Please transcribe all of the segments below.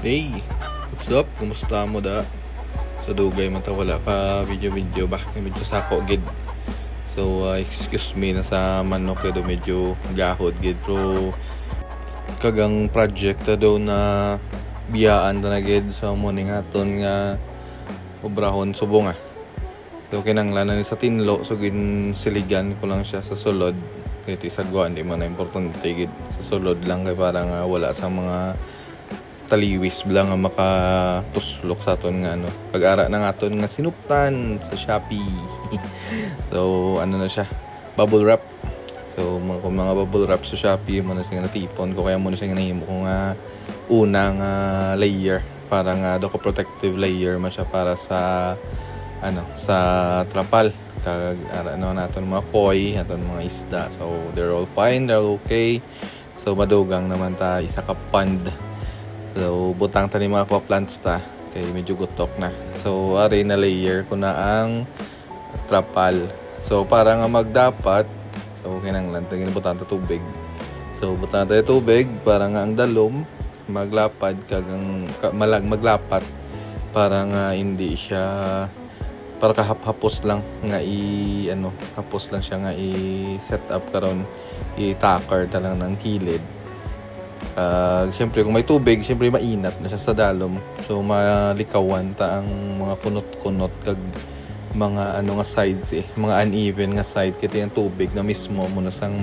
Hey, what's up? Kumusta mo da? Sa dugay man ta wala ka video ba? Medyo sako gid. So excuse me na sa manok do medyo gahod gid pero kagang project daw na biyaan ta na gid sa morning aton nga obrahon subong ah. So kinanglan ni sa tinlo so gin siligan ko lang siya sa sulod. Kaya tisagwan di man na importante gid sa sulod lang kay parang wala sa mga taliwis lang nga makatuslok sa aton nga ano pag-ara ng aton nga sinuptan sa Shopee. So ano na siya, bubble wrap. So mga bubble wrap sa Shopee mo na siya natipon ko kaya mo na siya nahimo ko nga unang layer para nga do ko protective layer man siya para sa ano sa trapal kag ano naton mga koi aton mga isda. So they're all fine, they're okay. So madugang naman ta isa ka pond. So, butang tani mga aquaplants ta. Kaya medyo gutok na. So, ari na layer ko na ang trapal. So, para nga magdapat, so, kinanglan tagin butang ta tubig. So, butang ta tubig para nga ang dalom maglapad kagang maglapat para nga hindi siya para kahap-hapos lang nga hapos lang siya nga i-set up karon i-tacker ta lang ng kilid. Siyempre kung may tubig, siyempre mainat na siya sa dalom. So malikawan ta ang mga kunot-kunot kag mga ano nga sides mga uneven nga side kiti ang tubig na mismo muna sang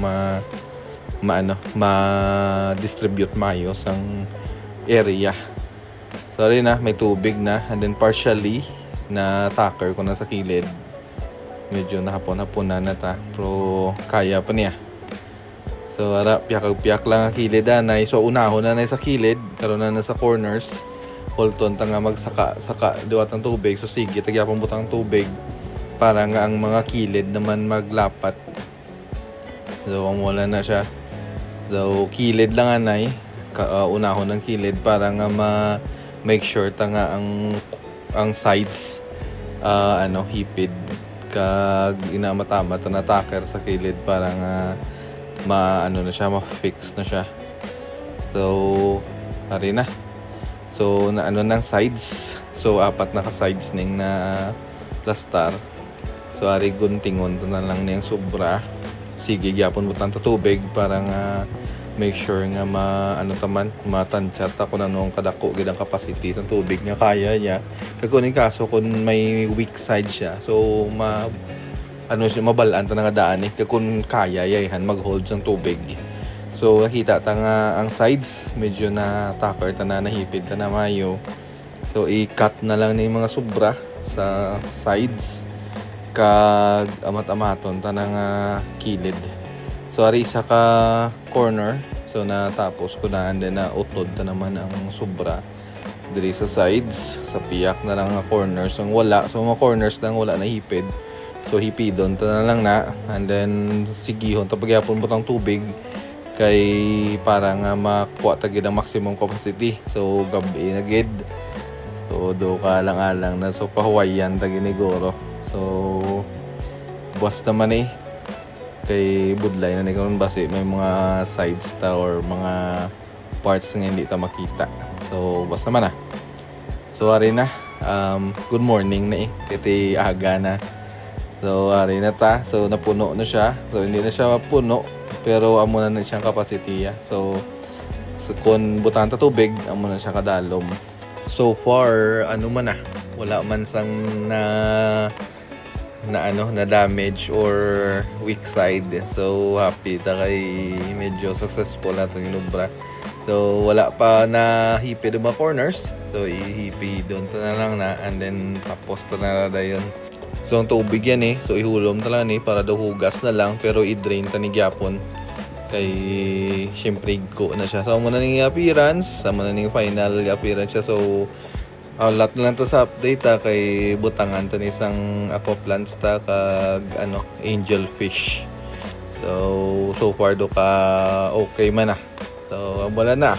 ma-distribute mayo sang area. Sorry na, may tubig na and then partially na tacker ko na sa kilid. Medyo nahapon-haponan na ta, pero kaya pa niya. So ara piyak lang ang kilid anay. So unahon na sa kilid, karon na sa corners. Holton ta nga magsaka duwat ng tubig. So sige tagyapon butang tubig para nga ang mga kilid naman maglapat. So wala na siya. So kilid lang anay, unahon ng kilid para nga make sure ta nga ang sides hipid kag inamatama ta na tacker sa kilid para nga ma-fix na siya. So, ari na. So, ng sides. So, apat na ka-sides ning na plastar. So, ari guntingon na lang niyang sobra. Sige, gyapon butang ta tubig para nga make sure nga matansya ta kung anong kadako gid ang capacity ng tubig nga kaya niya. Kag kunin kaso kung may weak side siya. So, siya mabalaan ta nga daan kung kaya yayhan mag-hold ng tubig. So nakita ta nga ang sides medyo na tacker ta na nahipid ta na mayo. So i-cut na lang ni mga sobra sa sides kag amat-amaton ta na nga kilid. So ari isa ka corner so natapos ko na and then utod ta naman ang sobra diri sa sides sa piyak na lang nga corners ang wala. So mga corners lang wala na hipid. So hipidon ta na lang na and then sigihon ta pagyapon butang tubig kay para nga makuha ta gid ang maximum capacity. So gabi na gid. So do ka lang na so pahuwayan ta giniguro. So buwas naman kay budlay na ni karon base may mga sides ta or mga parts nga hindi ta makita. So buwas naman So ari na good morning na kiti aga na. So, ari na ta. So, napuno na siya. So, hindi na siya puno. Pero, amo na siyang capacity. So, kung butan ta tubig, amo na siya kadalom. So far, wala man sang na damage or weak side. So, happy ta kay medyo successful na itong inubra. So, wala pa na hipid mga corners. So, ihipi doon ta na lang na. And then, tapos ta na dayon. So ang tubig yan so ihulom talaga para daw hugas na lang pero i-drain ta ni gyapon kay syempre go na siya. So muna ning appearance, muna ning final appearance siya. So lot na lang to sa update kay butangan ta ni isang aquaplants ta kag angelfish. So far do ka okay man So wala na.